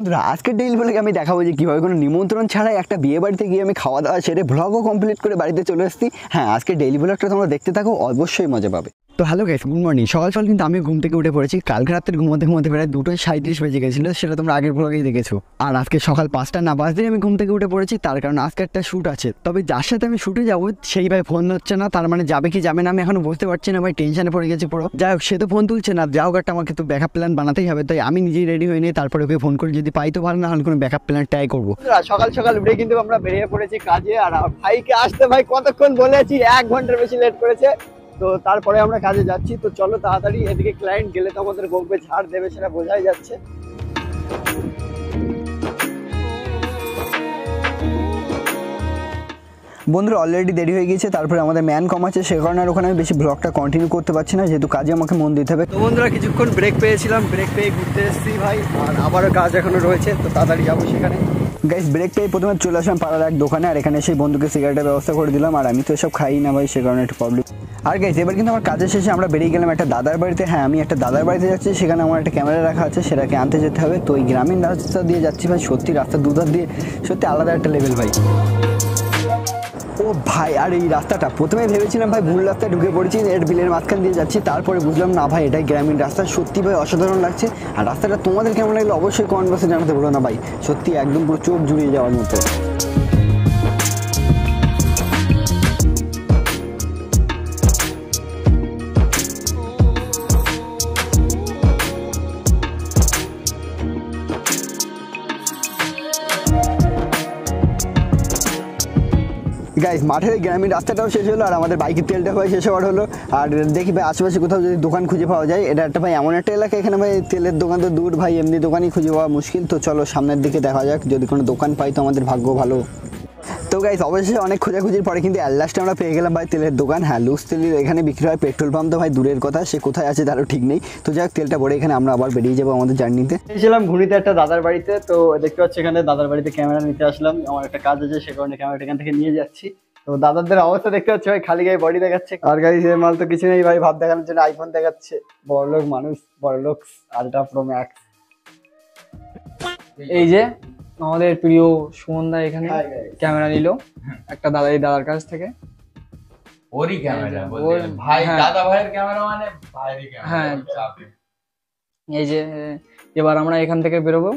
আজকের ডেইলি ব্লগে আমি দেখাবো যে কীভাবে কোনো নিমন্ত্রণ ছাড়াই একটা বিয়ে বাড়িতে গিয়ে আমি খাওয়া দাওয়া সেরে ব্লগও কমপ্লিট করে বাড়িতে চলে এসেছি। হ্যাঁ, আজকে ডেইলি ব্লগটা তোমরা দেখতে থাকো, অবশ্যই মজা পাবে। তো হ্যালো গাইস, গুড মর্নিং। সকাল সকাল কিন্তু আমি ঘুম থেকে উঠে পড়েছি। কালকে রাতের ঘুমোতে প্রায় 2:37 বেজে গেছিলো, সেটা তোমরা আগের ব্লগেই দেখেছো। আর আজকে সকাল 5টা না বাজতেই আমি ঘুম থেকে উঠে পড়েছি, তার কারণ আজকে একটা শ্যুট আছে। তবে যার সাথে আমি শ্যুটে যাবো সেই ভাই ফোন হচ্ছে না, তার মানে যাবে কি যাবে না আমি এখনো বুঝতে পারছি না ভাই। টেনশনে পড়ে গেছে পুরো। যাই হোক, সে তো ফোন তুলছে না, যাও একটা আমাকে তো ব্যাকআপ প্ল্যান বানাতেই হবে। তাই আমি নিজেই রেডি হয়ে নিই, তারপরে ওকে ফোন করে যদি পাই তো ভালো, না হলে কোনো ব্যাকআপ প্ল্যান ট্রাই করবো। সকাল সকাল উঠে কিন্তু আমরা বেরিয়ে পড়েছি কাজে। আর ভাইকে আসতে ভাই কতক্ষণ বলেছি, 1 ঘন্টার বেশি লেট করেছে। তো তারপরে আমরা কাজে যাচ্ছি। তো চলো তাড়াতাড়ি, এদিকে ক্লায়েন্ট গেলে তো আমাদের গল্পে ছাড় দেবে সেটা বোঝাই যাচ্ছে। বন্ধুরা অলরেডি দেরি হয়ে গিয়েছে, তারপরে আমাদের ম্যান কম আছে, সে কারণে আর ওখানে আমি বেশি ব্লগটা কন্টিনিউ করতে পারছি না, যেহেতু কাজে আমাকে মন দিতে হবে। তো বন্ধুরা কিছুক্ষণ ব্রেক পেয়েছিলাম, ব্রেক পেয়ে ঘুরতে এসেছি ভাই। আর আবারও কাজ এখনো রয়েছে, তো তাড়াতাড়ি যাবো সেখানে। গাইস, ব্রেক পেয়ে প্রথমে চলে আসলাম পাড়ার এক দোকানে। আর এখানে সেই বন্ধুকে সিগারেটের ব্যবস্থা করে দিলাম। আর আমি তো এসব খাই না ভাই, সে কারণে একটু প্রবলেম। আর গাইস, এবার কিন্তু আমার কাজের শেষে আমরা বেরিয়ে গেলাম একটা দাদার বাড়িতে। হ্যাঁ, আমি একটা দাদার বাড়িতে যাচ্ছি, সেখানে আমার একটা ক্যামেরা রাখা আছে, সেটাকে আনতে যেতে হবে। তো এই গ্রামীণ রাস্তা দিয়ে যাচ্ছি ভাই, সত্যি রাস্তার দুধার দিয়ে সত্যি আলাদা একটা লেভেল ভাই। ও ভাই, আর এই রাস্তাটা প্রথমে ভেবেছিলাম ভাই ভুল রাস্তায় ঢুকে পড়েছি, এর বিলের মাঝখান দিয়ে যাচ্ছি। তারপরে বুঝলাম না ভাই, এটাই গ্রামীণ রাস্তা। সত্যি ভাই অসাধারণ লাগছে। আর রাস্তাটা তোমাদের কেমন লাগলো অবশ্যই কমেন্ট বক্সে জানাতে ভুলো না ভাই। সত্যি একদম পুরো চোখ জুড়িয়ে যাওয়ার মতো। গাইস, মাঠের গ্রামীণ রাস্তাটাও শেষ হলো, আর আমাদের বাইকের তেলটা ভাই শেষ হওয়ার হলো। আর দেখি ভাই আশেপাশে কোথাও যদি দোকান খুঁজে পাওয়া যায়। এটা একটা ভাই এমন একটা এলাকা, এখানে ভাই তেলের দোকান তো দূর ভাই, এমনি দোকানই খুঁজে পাওয়া মুশকিল। তো চলো সামনের দিকে দেখা যাক, যদি কোনো দোকান পাই তো আমাদের ভাগ্য ভালো। তো গাইস, অবশ্যই অনেক খোঁজাখুঁজির পরে কিন্তু অ্যাট লাস্টে আমরা পেয়ে গেলাম ভাই তেলের দোকান। হ্যাঁ, লুজ তেল এখানে বিক্রি হয়। পেট্রোল পাম্প তো ভাই দূরের কথা, সে কোথায় আছে তারও ঠিক নেই। তো যাই হোক, তেলটা ভরে এখানে আমরা আবার বেরিয়ে যাবো আমাদের জার্নিতে। এসেছিলাম ঘুরিতে একটা দাদার বাড়িতে। তো দেখতে পাচ্ছি এখানে দাদার বাড়িতে ক্যামেরা নিতে আসলাম, আমার একটা কাজ আছে, সে কারণে ক্যামেরাটা এখান থেকে নিয়ে যাচ্ছি। তো দাদাদের অবস্থা দেখতে পাচ্ছি ভাই, খালি গায়ে বডি দেখাচ্ছে। আর গাইস, এর মাল তো কিছু নেই ভাই, ভাব দেখানোর জন্য আইফোন দেখাচ্ছে। বড়লোক মানুষ, বড়লোক আলট্রা প্রো ম্যাক্স। এই যে আমাদের প্রিয় সুমন দা এখানে ক্যামেরা নিল একটা দাদার কাছ থেকে। ওরই ক্যামেরা বলে ভাই, দাদা ভাইয়ের ক্যামেরা মানে ভাইয়েরই ক্যামেরা। হ্যাঁ, এই যে এবার আমরা এখান থেকে বেরোবো।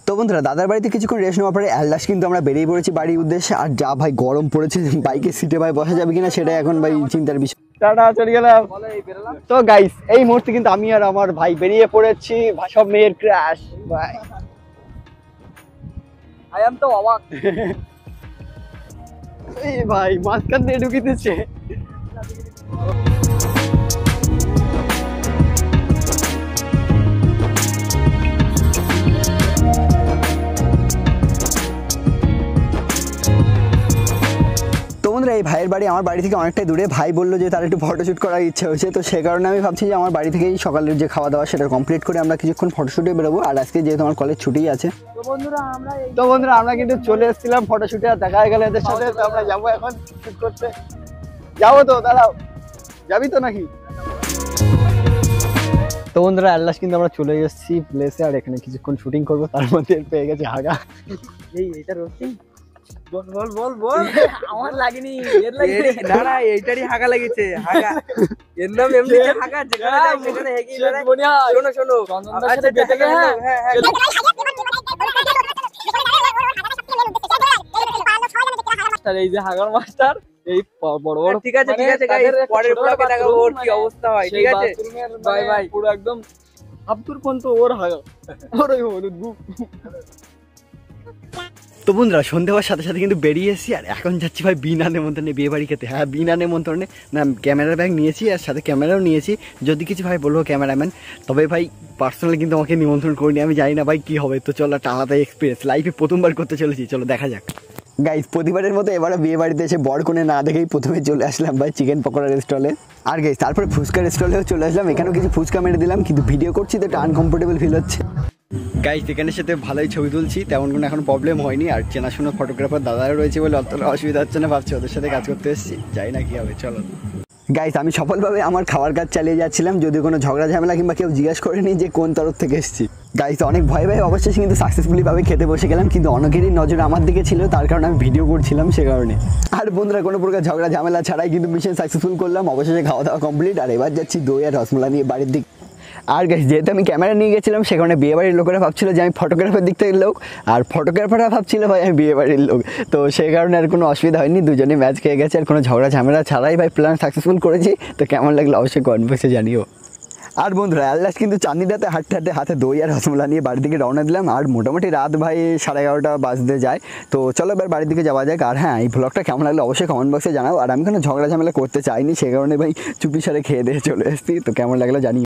তো বন্ধুরা, দাদার বাড়িতে কিছুক্ষণ রেস্ট নেওয়ার পরে অ্যাট লাস্ট কিন্তু আমরা বেরিয়ে পড়েছি বাড়ির উদ্দেশ্যে। আর যা ভাই গরম পড়েছে, বাইকের সিটে ভাই বসা যাবে কিনা সেটাই এখন ভাই চিন্তার বিষয়। টাটা, চলে গেলাম। তো গাইস, এই মুহূর্তে কিন্তু আমি আর আমার ভাই বেরিয়ে পড়েছি। সব মেয়ের ক্র্যাশ ভাই, আই এম তো অবাক। এই ভাই মাঝখান দিয়ে ঢুকিতেছে। এই ভাইয়ের বাড়ি আমার বাড়ি থেকে অনেকটাই দূরে। ভাই বললো যে তার একটু ফটোশ্যুট করার ইচ্ছা হয়েছে, তো সে কারণে আমি ভাবছি যে আমার বাড়ি থেকেই সকালের যে খাওয়া দাওয়া সেটা কমপ্লিট করে আমরা কিছুক্ষণ ফটোশ্যুটে বেরোবো। আর আজকে যেহেতু আমার কলেজ ছুটি আছে, তো বন্ধুরা আমরা কিন্তু চলে এসেছিলাম ফটোশ্যুটে। আর দেখা গেল এদের সাথে, তো আমরা যাবো এখন শুট করতে। যাবো তো, দাঁড়াও, যাবি তো নাকি? তো বন্ধুরা অ্যাট লাস্ট কিন্তু আমরা চলে এসেছি প্লেসে। আর এখানে কিছুক্ষণ শুটিং করবো, তার মধ্যে পেয়ে গেছে হাগা। এইটা রোস্টিং। বল আমার লাগেনি, এর লাগেনি। দাঁড়া, এইটারই হাগা লেগেছে। হাগা এর নাম এমনি হাগা, যেখানে যাই সেখানে হেগেই বেড়ায়। শোনো আচ্ছা বেঁচে গেল। হ্যাঁ আর এই যে হাগার মাস্টার, এই বড় বড়। ঠিক আছে গাইস, পরের ব্লগে দেখাবো ওর কি অবস্থা হয়। ঠিক আছে বাই। পুরো একদম আব্দুর কোন তো ওর হাগা, ওর ওই হলুদ গু। তো বন্ধুরা, সন্ধে হওয়ার সাথে সাথে কিন্তু বেরিয়ে এসেছি। আর এখন যাচ্ছি ভাই বিনা নেমন্ত্রণে বিয়ে বাড়ি খেতে। হ্যাঁ, বিনা নেমন্ত্রণে না, ক্যামেরার ব্যাগ নিয়েছি আর সাথে ক্যামেরাও নিয়েছি। যদি কিছু ভাই বলবো ক্যামেরাম্যান, তবে ভাই পার্সোনালি কিন্তু আমাকে নিমন্ত্রণ করিনি, আমি জানি না ভাই কি হবে। তো চলো, একটা আলাদা এক্সপিরিয়েন্স, লাইফে প্রথমবার করতে চলেছি, চলো দেখা যাক। গাইস, প্রতিবারের মতো এবারে বিয়ে বাড়িতে এসে বর কোণে না দেখেই প্রথমে চলে আসলাম ভাই চিকেন পকোড়ার স্টলে। আর গাইস, তারপরে ফুচকার স্টলেও চলে আসলাম। এখানেও কিছু ফুচকা মেরে দিলাম, কিন্তু ভিডিও করছি তো একটা আনকমফোর্টেবল ফিল হচ্ছে। গাইস, এখানের সাথে ভালোই ছবি তুলছি, তেমন কোনো এখন প্রবলেম হয়নি। আর চেনাশোনা ফটোগ্রাফার দাদারা রয়েছে বলে অতটা অসুবিধা হচ্ছে না। ভাবছি ওদের সাথে কাজ করতে এসেছি, যাই না কি হবে, চলো। গাইস আমি সফলভাবে আমার খাওয়ার কাজ চালিয়ে যাচ্ছিলাম, যদি কোনো ঝগড়া ঝামেলা কিংবা কেউ জিজ্ঞেস করেনি যে কোন তরফ থেকে এসেছি। গাইস অনেক ভয় অবশ্যই কিন্তু সাকসেসফুলিভাবে খেতে বসে গেলাম, কিন্তু অনেকেরই নজর আমার দিকে ছিল, তার কারণে আমি ভিডিও করছিলাম সে কারণে। আর বন্ধুরা কোনো প্রকার ঝগড়া ঝামেলা ছাড়াই কিন্তু মিশন সাকসেসফুল করলাম, অবশেষে খাওয়া দাওয়া কমপ্লিট। আর এবার যাচ্ছি দই আর রসমালাই নিয়ে বাড়ির দিকে। আর গাইস যেহেতু আমি ক্যামেরা নিয়ে গেছিলাম সে কারণে বিয়েবাড়ির লোকেরা ভাবছিল যে আমি ফটোগ্রাফার দিক থেকে লোক, আর ফটোগ্রাফাররা ভাবছিল ভাই আমি বিয়েবাড়ির লোক। তো সেই কারণে আর কোনো অসুবিধা হয়নি, দুজনেই ম্যাচ খেয়ে গেছে আর কোনো ঝগড়া ঝামেলা ছাড়াই ভাই প্ল্যান সাকসেসফুল করেছি। তো কেমন লাগলো অবশ্যই কমেন্ট বক্সে জানিও। আর বন্ধুরা লাস্ট কিন্তু চাঁদনিটাতে হাঁটতে হাঁটতে হাতে দই আর রসমালাই নিয়ে বাড়ির দিকে রওনা দিলাম। আর মোটামুটি রাত ভাই 11:30 বাজতে যায়। তো চলো এবার বাড়ির দিকে যাওয়া যাক। আর হ্যাঁ এই ব্লগটা কেমন লাগলো অবশ্যই কমেন্ট বক্সে জানাও। আর আমি কোনো ঝগড়া ঝামেলা করতে চাইনি, সে কারণে ভাই চুপি সারে খেয়ে দিয়ে চলে এসেছি। তো কেমন লাগলো জানি।